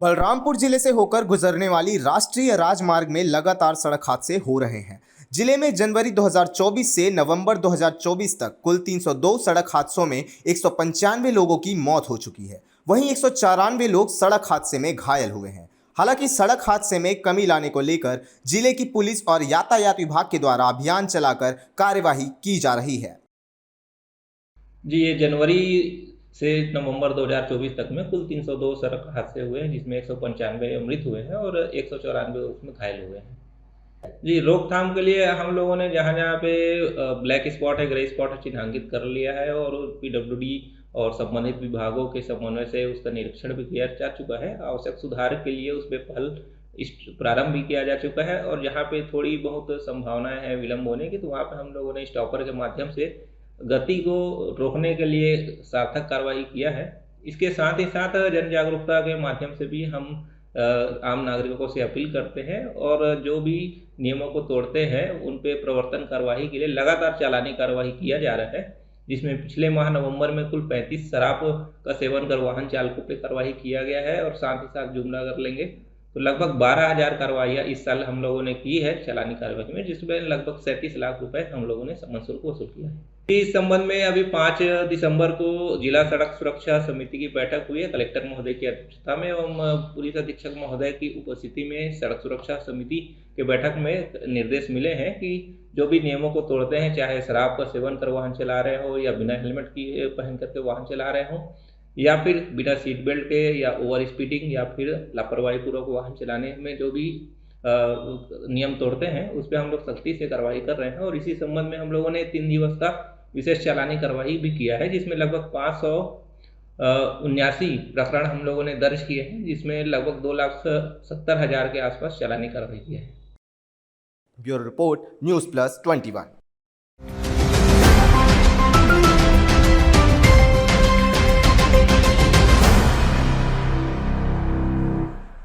बलरामपुर जिले से होकर गुजरने वाली राष्ट्रीय राजमार्ग में लगातार सड़क हादसे हो रहे हैं। जिले में जनवरी 2024 से नवंबर 2024 तक कुल 302 सड़क हादसों में 195 लोगों की मौत हो चुकी है। वहीं 194 लोग सड़क हादसे में घायल हुए हैं। हालांकि सड़क हादसे में कमी लाने को लेकर जिले की पुलिस और यातायात विभाग के द्वारा अभियान चलाकर कार्यवाही की जा रही है। जी, ये जनवरी से नवंबर 2024 तक में कुल 302 सड़क हादसे हुए हैं, जिसमें 195 मृत हुए हैं और 194 उसमें घायल हुए हैं। जी, रोकथाम के लिए हम लोगों ने जहाँ-जहाँ पे ब्लैक स्पॉट है, ग्रे स्पॉट है, चिन्हांकित कर लिया है और पीडब्ल्यूडी और संबंधित विभागों के समन्वय से उसका निरीक्षण भी किया जा चुका है। आवश्यक सुधार के लिए उस पे पहल प्रारंभ भी किया जा चुका है और जहाँ पे थोड़ी बहुत संभावनाएँ हैं विलंब होने की, तो वहाँ पे हम लोगों ने स्टॉपर के माध्यम से गति को रोकने के लिए सार्थक कार्रवाई किया है। इसके साथ ही साथ जन जागरूकता के माध्यम से भी हम आम नागरिकों से अपील करते हैं और जो भी नियमों को तोड़ते हैं, उन पे प्रवर्तन कार्रवाई के लिए लगातार चालानी कार्रवाई किया जा रहा है। जिसमें पिछले माह नवंबर में कुल 35 शराब का सेवन कर वाहन चालकों पे कार्रवाई किया गया है और साथ ही साथ जुर्माना अगर लेंगे तो लगभग 12,000 कार्रवाइयाँ इस साल हम लोगों ने की है चालानी कार्रवाई में, जिसमें लगभग 37 लाख रुपए हम लोगों ने समन शुल्क वसूल किया है। इस संबंध में अभी 5 दिसंबर को जिला सड़क सुरक्षा समिति की बैठक हुई है कलेक्टर महोदय की अध्यक्षता में एवं पुलिस अधीक्षक महोदय की उपस्थिति में सड़क सुरक्षा समिति के बैठक में निर्देश मिले हैं कि जो भी नियमों को तोड़ते हैं, चाहे शराब का सेवन कर वाहन चला रहे हो या बिना हेलमेट की पहन करके वाहन चला रहे हो या फिर बिना सीट बेल्ट के या ओवर स्पीडिंग या फिर लापरवाही पूर्वक वाहन चलाने में जो भी नियम तोड़ते हैं, उस पर हम लोग सख्ती से कार्रवाई कर रहे हैं और इसी संबंध में हम लोगों ने 3 दिवस का विशेष चालानी कार्रवाई भी किया है, जिसमें लगभग 579 प्रकरण हम लोगों ने दर्ज किए हैं, जिसमें लगभग 2,70,000 के आसपास चालानी कार्रवाई की है। Bureau report, news plus 21।